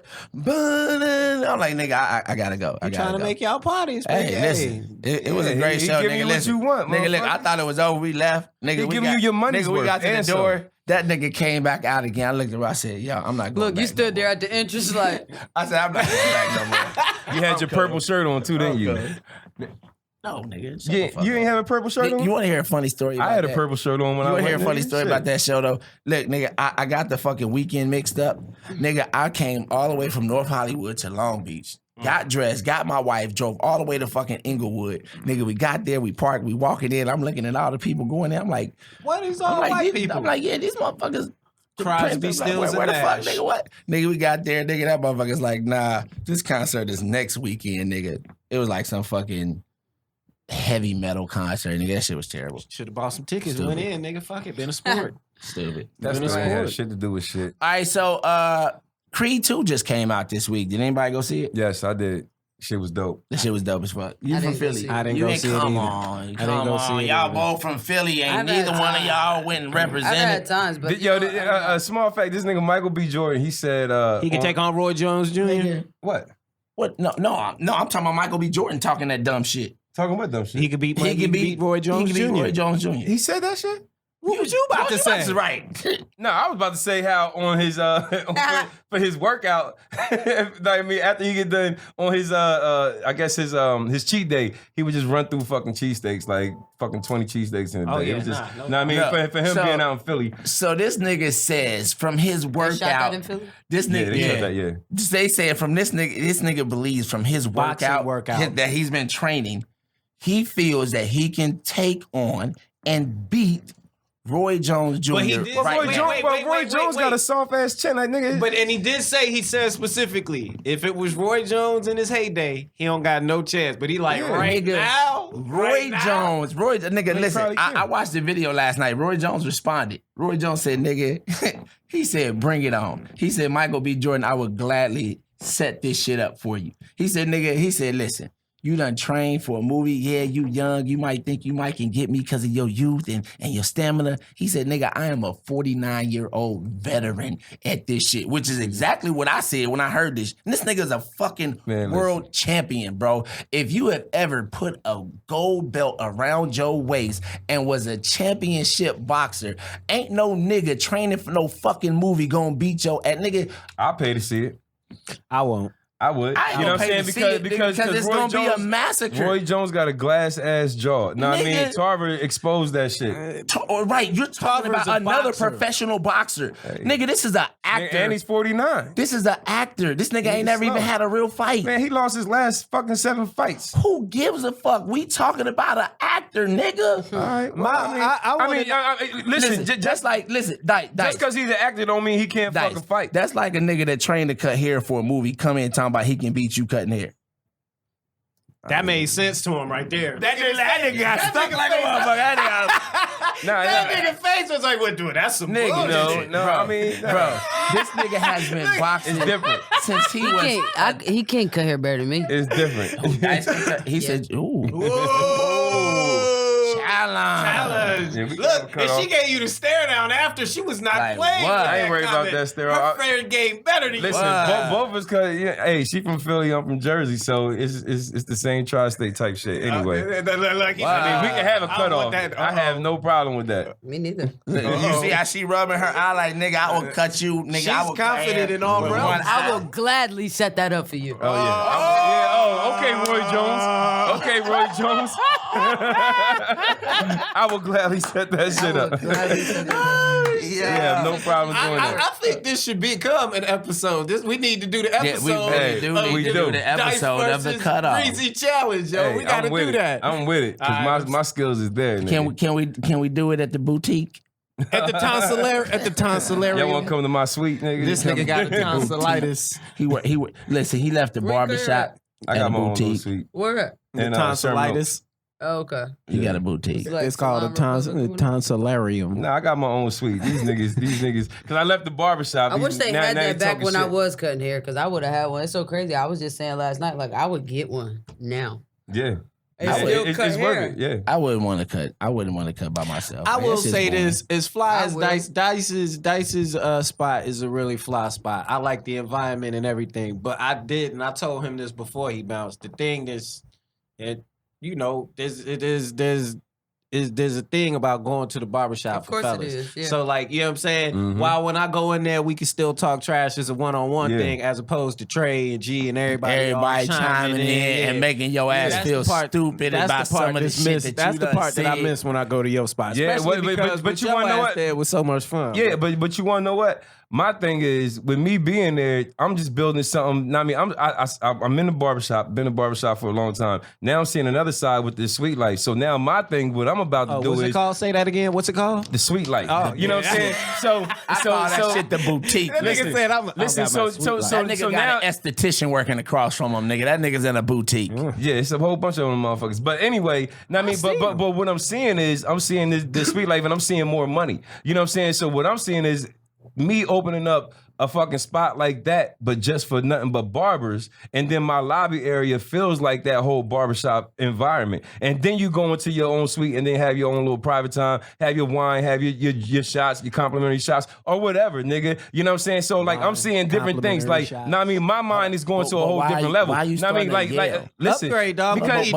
I'm like, nigga, I gotta go. I gotta Trying to go. make y'all parties. Hey, listen, it was a Yeah, great he show, giving nigga. you what Listen, you want, nigga, look, motherfucker. I thought it was over. We left. Nigga, He we giving you your money's nigga, we worth got to the and door. That nigga came back out again. I looked at him. I said, yo, I'm not going Look, back you stood no there at the entrance like, I said, I'm not going back no more. You had your purple shirt on too, didn't you? No, nigga. shut Yeah, the fuck you up. ain't have a purple shirt on? You want to hear a funny story about I had a that? purple shirt on when I You want went. to hear a funny nigga? story Shit. about that show, though? Look, nigga, I got the fucking weekend mixed up. Nigga, I came all the way from North Hollywood to Long Beach. Got dressed, got my wife, drove all the way to fucking Inglewood. Nigga, we got there, we parked, we walking in. I'm looking at all the people going there. I'm like, What is all I'm like, white these- people? I'm like, yeah, these motherfuckers. the Crosby, Prince. I'm Stills, like, where and the fuck, Nash. nigga? What? Nigga, we got there, nigga. That motherfucker's like, nah, this concert is next weekend, nigga. It was like some fucking heavy metal concert, nigga. That shit was terrible. Should have bought some tickets. Stupid. Went in, nigga. Fuck it. Been a sport. Stupid. That's Been a not have sport. shit to do with shit. All right, so Creed 2 just came out this week. Did anybody go see it? Yes, I did. Shit was dope. The shit was dope as fuck. You I from didn't go Philly? see it. I didn't You go ain't see it come either. on, I didn't go see it Y'all either. both from Philly. Ain't I've neither had one of time. y'all went and I've had represented. times, but A small fact, this nigga Michael B. Jordan, he said He can take on Roy Jones Jr. Nigga. what? What? No, I'm talking about Michael B. Jordan talking that dumb shit. Talking about dumb shit. He could beat He can beat Roy Jones He can beat Jr. Roy Jones Jr. He said that shit? What was you about to say? Right. No, I was about to say how on his for his workout, like, I mean, after he get done on his I guess his cheat day, he would just run through fucking cheesesteaks, like fucking 20 cheesesteaks in a day. Oh, yeah, It was just, nah, no, I mean, no. for him So- being out in Philly, So this nigga says from his They shot that workout, in Philly? this yeah, nigga, they said that, yeah. They said from this nigga believes from his Boxing workout that he's been training, he feels that he can take on and beat Roy Jones Jr. But he did- But right Roy now. Jones, Roy Jones got a soft ass chin, like nigga. But and he said specifically, if it was Roy Jones in his heyday, he don't got no chance. But he like Yeah, right nigga, now, Roy Jones, nigga, listen, probably can. I watched the video last night. Roy Jones responded. Roy Jones said, nigga, he said, bring it on. He said, Michael B. Jordan, I would gladly set this shit up for you. He said, nigga, listen, you done trained for a movie. Yeah, you young. You might think you might can get me because of your youth and your stamina. He said, nigga, I am a 49-year-old veteran at this shit, which is exactly what I said when I heard this. And this nigga's a fucking world champion, bro. If you have ever put a gold belt around your waist and was a championship boxer, ain't no nigga training for no fucking movie gonna beat your ass. Nigga, I'll pay to see it. I won't. I would. I ain't You know gonna what I'm pay saying? to see it, Because it's Roy gonna Jones, be a massacre. Roy Jones got a glass ass jaw. No, I mean, Nigga. Tarver exposed that shit. Right, you're talking Tarver's about a another boxer. professional boxer. Nigga, this is an actor. And he's 49. This is an actor. This nigga ain't never slow. even had a real fight. Man, he lost his last fucking 7 fights. Who gives a fuck? We talking about an actor, nigga. All right. Well, listen, Listen, Dice. just because he's an actor don't mean he can't Dice, fucking fight. that's like a nigga that trained to cut hair for a movie, come in talking about he can beat you cutting hair. That made sense to him right there. That nigga got stuck like a motherfucker. That nigga face was like, "What, dude? That's some Nigga, bullshit." No, bro, I mean, bro, this nigga has been boxing different. since he was. He can't cut hair better than me. It's different. Dice can cut- he said, "Ooh, challenge." Yeah, we Look, gotta cut and she off. gave you the stare down after she was not Like, playing. what? with I ain't that worried about comment. that stare. Her favorite game better than Listen, you. both of us, cause hey, she from Philly, I'm from Jersey, so it's the same tri-state type shit. Anyway, Like, I mean, we can have a I cutoff. want that- I have no problem with that. Me neither. You see how she rubbing her eye like, nigga, I will cut you, nigga. I She's will confident in all with realms. one I eye. will gladly set that up for you. Oh yeah. Okay, Roy Jones. Okay, Roy Jones. I will gladly set that shit up. Yeah, no problem doing that. I think this should become an episode. We need to do the Yeah, episode. we really do of need to do the episode of the Dice cutoff. versus Bre-Z challenge, yo. Hey, we gotta I'm with do it. that. I'm with it All right, because my skills is there. Can we do it at the boutique? At the tonsillarium. Y'all want to come to my suite, nigga? This Come- nigga got a tonsillitis. Listen, he left the barbershop. I got at my a own little boutique. suite. Where? The And, tonsillitis. Oh, okay. He got a boutique. It's called a tonsillarium. Nah, I got my own suite. These niggas, because I left the barbershop. I wish they had that back when I was. was cutting hair, because I would have had one. It's so crazy. I was just saying last night, like, I would get one now. Yeah. And still cut it's hair. worth it. Yeah. I wouldn't want to cut. I wouldn't want to cut by myself. I man. will It's just say boring. this: as fly I as will. Dice's spot is a really fly spot. I like the environment and everything, but I told him this before he bounced. The thing is, there's a thing about going to the barbershop Of for course it fellas. is, yeah. So like, you know what I'm saying? Mhm. While when I go in there, we can still talk trash as a one-on-one Yeah. thing, as opposed to Trey and G and everybody all Everybody chiming in yeah. and making your ass That's feel the part- stupid that's about the part some of the that's shit missed. that That's you the done part that I said. miss when I go to your spot. Yeah, Especially but because you with your wanna know ass what? there, it was so much fun. Yeah, but you want to know what? My thing is, with me being there, I'm just building something. I mean, I'm in the barbershop, been in the barbershop for a long time. Now I'm seeing another side with this sweet life. So now my thing, what I'm about to do what's it is called? Say that again. What's it called? the sweet life. Oh, you know what I'm saying? So, I call that shit the boutique. That nigga said, "I'm listen, got my so sweet so life." so That nigga so got now, an esthetician working across from him, nigga. That nigga's in a boutique. yeah, it's a whole bunch of them motherfuckers. But anyway, I mean, but what I'm seeing is I'm seeing this sweet life, and I'm seeing more money. You know what I'm saying? So what I'm seeing is me opening up a fucking spot like that, but just for nothing but barbers. And then my lobby area feels like that whole barbershop environment. And then you go into your own suite and then have your own little private time, have your wine, have your shots, your complimentary shots, or whatever, nigga. You know what I'm saying? So like I'm seeing different things. Like, know what I mean? My mind is going to a whole different level. Why you know what I mean? Like listen. Upgrade, dog. Because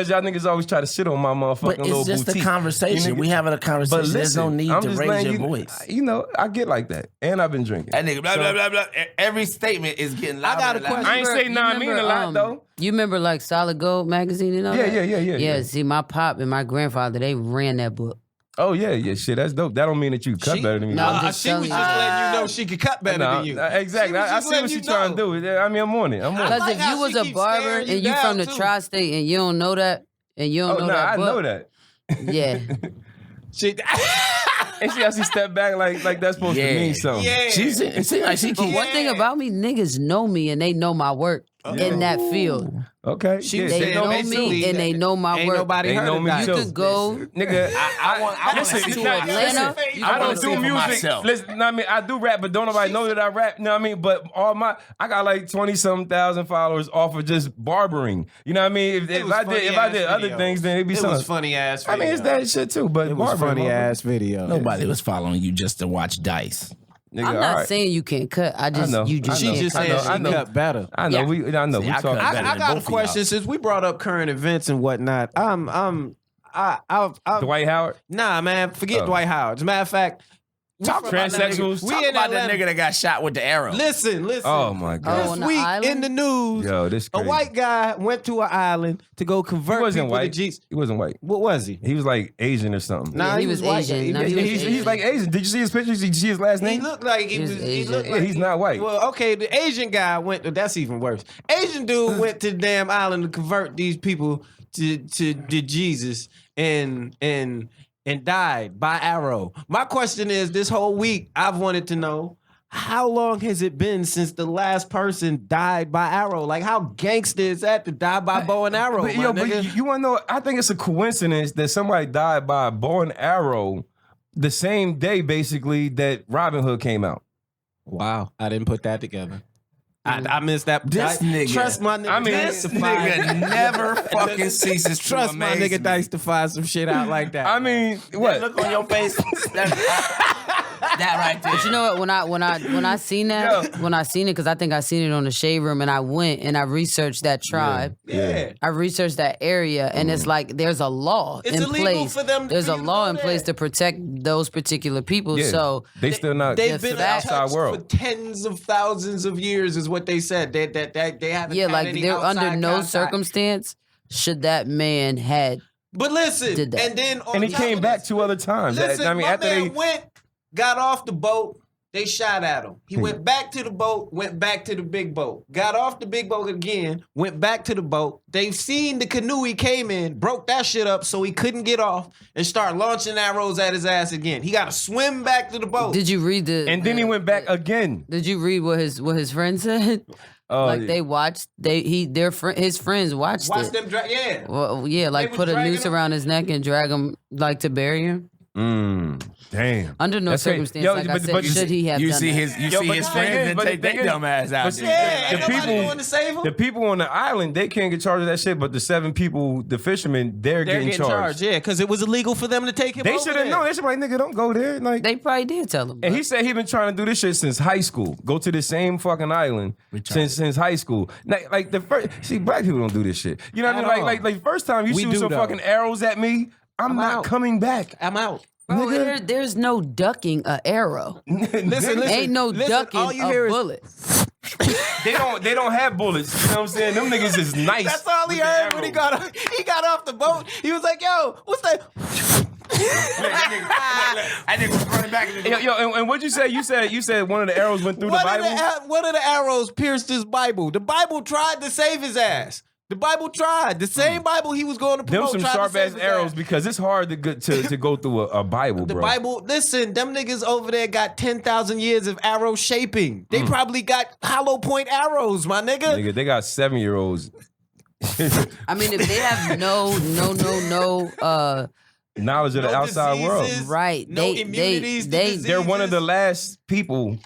y'all niggas always try to shit on my motherfucking little boutique. It's just a conversation. We having a conversation. Listen, there's no need to raise your voice. You know, I get like that. And I've been drinking. That nigga, blah, blah, blah, blah. Every statement is getting louder. I got a and louder. question. I ain't say nah, I mean a lot, though. You remember like Solid Gold magazine and all that? Yeah. See, my pop and my grandfather, they ran that book. Oh, yeah, shit, that's dope. That don't mean that you cut better than me. No, I'm she just was just letting you know she could cut better than you. Exactly. I see what she's trying to do. I mean, I'm on it. Because like if how you was she a keeps barber staring you and you down, from the too. tri-state and you don't know that, and you don't know that I book. know that. Yeah. And see how she stepped back like that's supposed to mean something. Yeah. It seems like she But keep. one thing about me, niggas know me and they know my work in that field. Okay. She was They saying know basically me and they know my Ain't work. nobody They heard know of me that. too. You could go. Nigga, I want listen, listen, to nah, Atlanta. listen, You I can don't go do see it for music. myself. Listen, I mean, I do rap, but don't nobody know that I rap. You know what I mean? But I got like 20-something thousand followers off of just barbering. You know what I mean? If I did other things, then it'd be It something. was funny ass. I mean, it's that shit too, but It was barbering, funny motherfucker. ass video. Nobody was following you just to watch Dice. Nigga, I'm all not right. saying you can't cut. I just know, you just I know. She can't just cut. said I she know. cut better. I know. We I talking. cut better I than got a both of question y'all. since we brought up current events and whatnot. I'm Dwight Howard. nah, man. Forget Oh. Dwight Howard. As a matter of fact, Talk about that Transsexuals. nigga. Talk in about that Atlanta. nigga that got shot with the arrow. listen. Oh my god. Oh, on This the week island? in the news, Yo, this a crazy. white guy went to an island to go He convert wasn't people to white. Jesus. He wasn't white. What was he? He was like Asian or something. Nah, he was white. Asian. No, He- he was he's Asian. like Asian. Did you see his pictures? Did you see his last He name? looked like he He's was. He Asian. looked Yeah, like he's not white. Well, okay, the Asian guy went. That's even worse. Asian dude went to the damn island to convert these people to Jesus and died by arrow. My question is, this whole week I've wanted to know, how long has it been since the last person died by arrow? Like, how gangster is that to die by bow and arrow, But, my yo, nigga? but you want to know? I think it's a coincidence that somebody died by a bow and arrow the same day, basically, that Robin Hood came out. Wow, I didn't put that together. I missed that. This nigga- Trust my nigga. I mean, Dice This to find- nigga never fucking ceases to Trust my amaze nigga me. Dice to find some shit out like that. I mean, That what? look on your face. That right there. But you know what? When I seen that, when I seen it, because I think I seen it on the Shade Room, and I went and I researched that tribe. yeah. I researched that area, and it's like there's a law It's in illegal place. for them- There's for a you to law go in there. place to protect those particular people. Yeah. So They still not. They've the been outside untouched world. for tens of thousands of years, is what they said. They haven't. yeah, had like any they're under outside no contact. circumstance should that man had. But listen, Did that. and then on And he top came of back this, 2 other times. Listen, I mean, my after man they. went, got off the boat. They shot at him. He went back to the boat, went back to the big boat. Got off the big boat again, went back to the boat. They've seen the canoe he came in, broke that shit up so he couldn't get off and start launching arrows at his ass again. He got to swim back to the boat. Did you read the? And then he went back again. Did you read what his friend said? Like they watched. His friends watched Watch it. them drag. Yeah. Well, yeah, like was put a dragging noose him? around his neck and drag him like to bury him. Damn. Under no That's crazy. circumstance, Yo, like I but- said, but should he have You done see that? his, you Yo, see but his the thing friends is- and but take the thing their is- dumb ass out but there. Yeah, The ain't nobody people- going to save him. The people on the island, they can't get charged of that shit, but the 7 people, the fishermen, they're getting charged. Yeah, because it was illegal for them to take him They over should have there. known. They should be like, nigga, don't go there. Like, They probably did tell him. and he said he been trying to do this shit since high school. Go to the same fucking island since high school. Like the first, see, black people don't do this shit. You know what I mean? At all. Like first time you We shoot do, some though. fucking arrows at me, I'm not out. coming back. I'm out. Bro, there's no ducking a arrow. Listen, Ain't no ducking all you a hear is- bullet. They don't have bullets. You know what I'm saying? Them niggas is nice. That's all he with the heard when he arrows. got off the boat. He was like, "Yo, what's that?" I nigga was running back in the Yo, and what'd you say? You said one of the arrows went through the Bible. One of the arrows pierced his Bible. The Bible tried to save his ass. The Bible tried. The same Bible he was going to Them promote. some tried to sharp save ass his arrows ass. because it's hard to go through a Bible, The bro. Bible, listen, them niggas over there got 10,000 years of arrow shaping. They probably got hollow point arrows, my nigga. Nigga, they got 7-year-olds. I mean, if they have no knowledge of the outside world. Right. No immunities to diseases. They're one of the last people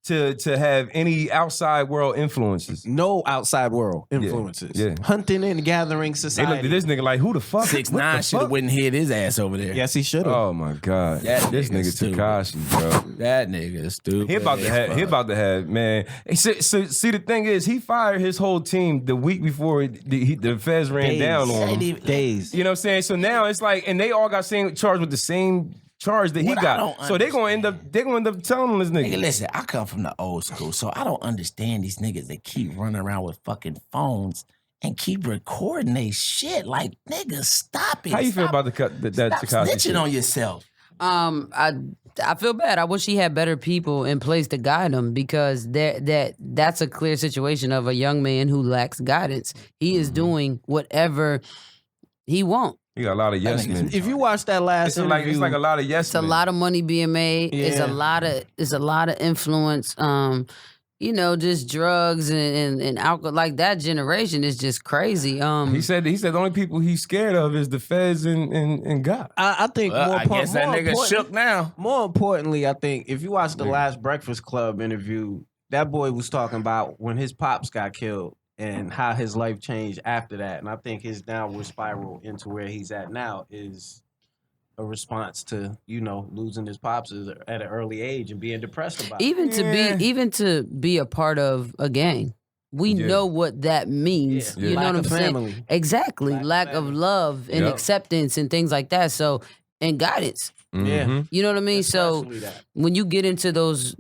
to have any outside world influences. No outside world influences. Yeah. Hunting and gathering They society. looked at this nigga like, who the fuck? 6ix9ine should have went and hid his ass over there. Yes, he should have. Oh my God. This nigga stupid. Tekashi, bro. That nigga is stupid. He about to have, man. So, see, the thing is, he fired his whole team the week before the feds ran down on him. Days. You know what I'm saying? So now it's like, and they all got charged with the same charge that he What I got. don't So they're gonna end up telling this nigga. Nigga, listen, I come from the old school, so I don't understand these niggas that keep running around with fucking phones and keep recording they shit. Like, nigga, stop it. How you feel Stop- about that Stop Tekashi snitching shit? on yourself. I feel bad. I wish he had better people in place to guide him because that's a clear situation of a young man who lacks guidance. He is doing whatever he wants. He got a lot of yes men. If you watch that last interview, It's like a lot of yes It's a men. lot of money being made. It's a lot of influence. Just drugs and alcohol. Like that generation is just crazy. He said the only people he's scared of is the feds and God. I think I guess that nigga important- shook now. More importantly, I think if you watch the last Breakfast Club interview, that boy was talking about when his pops got killed and how his life changed after that. And I think his downward spiral into where he's at now is a response to, losing his pops at an early age and being depressed about it. Even to be a part of a gang. We know what that means. Yeah. You know Lack what I'm of saying? family. Exactly. Lack of family. love and Yep. acceptance and things like that. So, and guidance. Yeah. You know what I mean? So Especially that. when you get into those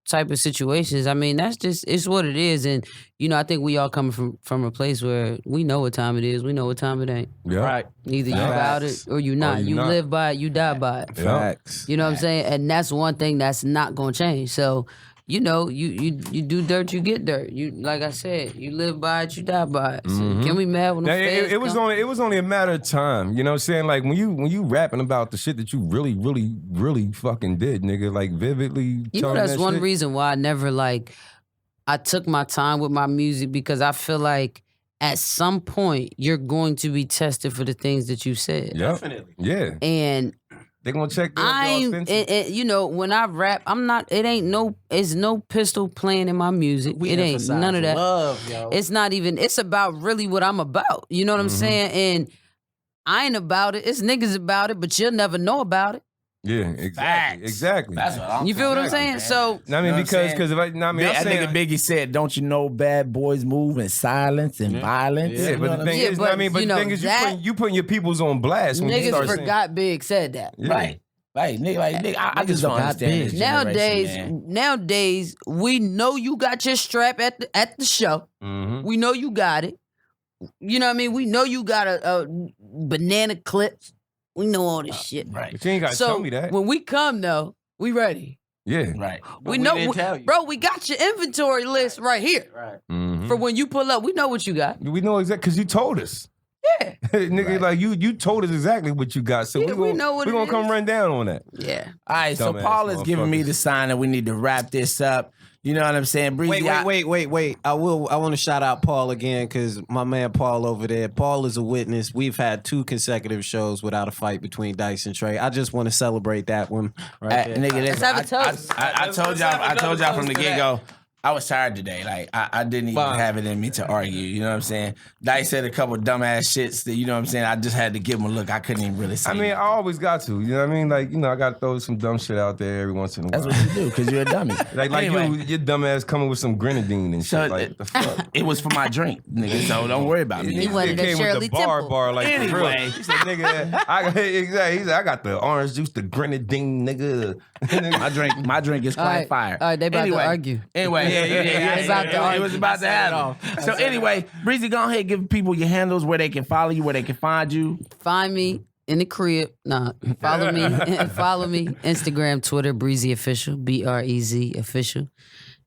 type of situations, I mean, it's what it is. And, I think we all come from a place where we know what time it is. We know what time it ain't. Yeah. Right. Either you Facts. about it or you not. you You not. live by it, you die by it. Facts. You know what I'm saying? And that's one thing that's not gonna change. So, you do dirt, you get dirt. You, like I said, you live by it, you die by it. So can we mad when the Now, feds it was come? only a matter of time. You know what I'm saying? Like when you rapping about the shit that you really, really, really fucking did, nigga, like vividly You know, telling that's that one shit. reason why I never I took my time with my music because I feel like at some point you're going to be tested for the things that you said. Yep. Definitely. Yeah. And They gonna check your I when I rap, it's no pistol playing in my music. We it ain't emphasize none of that. Love, yo. It's not even, it's about really what I'm about. You know what I'm saying? And I ain't about it. It's niggas about it, but you'll never know about it. Yeah, exactly. Facts. Exactly. That's what I'm You feel what I'm saying, saying? man. So I mean, You know because what I'm if I, no, I mean, I'm That saying, nigga Biggie said, "Don't you know bad boys move in silence and violence?" yeah, You know but what the I'm thing Yeah, is, but, I mean, but you the know, thing is, that- you putting your peoples on blast when you niggas start saying, forgot Big said that. Yeah. Right. Nigga, I just Niggas don't forgot understand this big. generation, man. Nowadays, we know you got your strap at the show. Mhm. We know you got it. You know what I mean? We know you got a banana clips. We know all this shit. Right. But you ain't gotta So tell me that. when we come though, we ready. Yeah. Right. But we know, didn't tell you. bro. We got your inventory list right here Right. Mhm. for when you pull up. We know what you got. We know exactly because you told us. Yeah, Nigga, like you told us exactly what you got. So Yeah, we we know what we it gonna come is. run down on that. yeah. All right. So Dumbass Paul is giving me motherfuckers. the sign that we need to wrap this up. You know what I'm saying? Bre-Z, Wait. I want to shout out Paul again because my man Paul over there. Paul is a witness. We've had 2 consecutive shows without a fight between Dice and Trey. I just want to celebrate that one right there. Nigga, Let's listen, have a toast. I told y'all from the get-go, I was tired today. Like, I didn't even Fine. have it in me to argue. You know what I'm saying? Dice said a couple dumbass shits that, you know what I'm saying? I just had to give him a look. I couldn't even really say I mean, I always got to. You know what I mean? Like, I got to throw some dumb shit out there every once in a while. that's what you do, because you're a dummy. Like Anyway, your dumb ass coming with some grenadine and shit. So, Like, the fuck? it was for my drink, nigga, so don't worry about me. He wanted Nigga a came Shirley with the Temple. bar, like, for real. Anyway. He said, nigga, exactly. He said, I got the orange juice, the grenadine, nigga. My drink is All quite right. fire. All right, they about to Anyway, argue. Anyway, They about to argue. it was about to happen. So anyway, Bre-Z, go ahead, give people your handles, where they can follow you, where they can find you. Find me in the crib. Nah, follow me. Follow me. Instagram, Twitter, Bre-Z Official, Brez Official,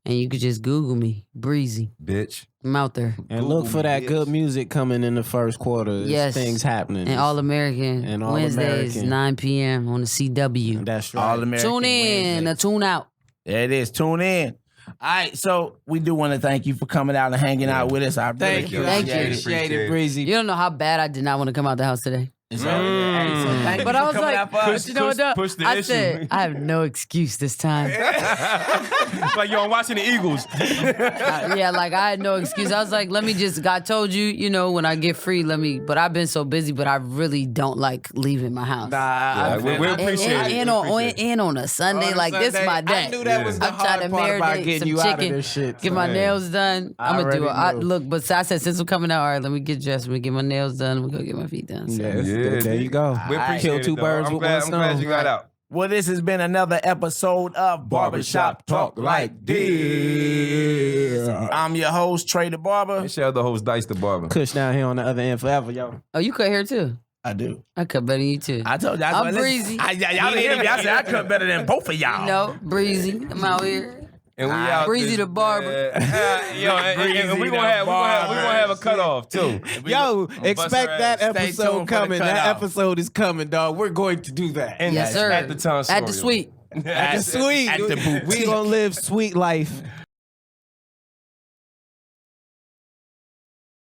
and you could just Google me, Bre-Z. Bitch. I'm out there. And look for that good music coming in the first quarter. There's Yes. things happening. And All American And All Wednesdays, American. 9 p.m. on the CW. That's right. All American Tune in Wednesday. or tune out. There it is. Tune in. All right, so we do want to thank you for coming out and hanging out with us. I really Thank you. Thank you. Appreciate it, Bre-Z. You don't know how bad I did not want to come out the house today. Is that what it is? So thank But you I for was coming like, out for us. but you know what? Though? push the I issue. said, I have no excuse this time. Like, yo, I'm watching the Eagles. Yeah, like I had no excuse. I was like, let me just, God told you, you know, when I get free, let me, but I've been so busy, but I really don't like leaving my house. Nah, we appreciate it. And on a Sunday, like this my day. I knew that was the I'm trying to hard part about marinate getting some you out of chicken, this shit. get my nails done. I'm gonna do it. already know. Look, but I said since I'm coming out, all right, let me get dressed. Let me get my nails done. We'll go get my feet done. So. Yeah, there you go. We appreciate Kill it, two though. birds I'm with glad, one I'm glad stone. you got out. Well, this has been another episode of Barbershop Talk Like This. I'm your host, Trey the Barber. It's your other host, Dicethebarber. Kush down here on the other end forever, yo. Oh, you cut hair too? I do. I cut better than you too. I told you. I'm Bre-Z. Y'all didn't hear me. I said I cut better than both of y'all. No, Bre-Z. I'm out here. And we out Bre-Z this- the Barber. Yo, and we gonna have a cutoff too. Yo, expect that Stay tuned episode for the coming. That cutoff. episode is coming, dog. We're going to do that. And Yes, sir. At the time, At the suite. At the suite. At the boutique. We gonna live sweet life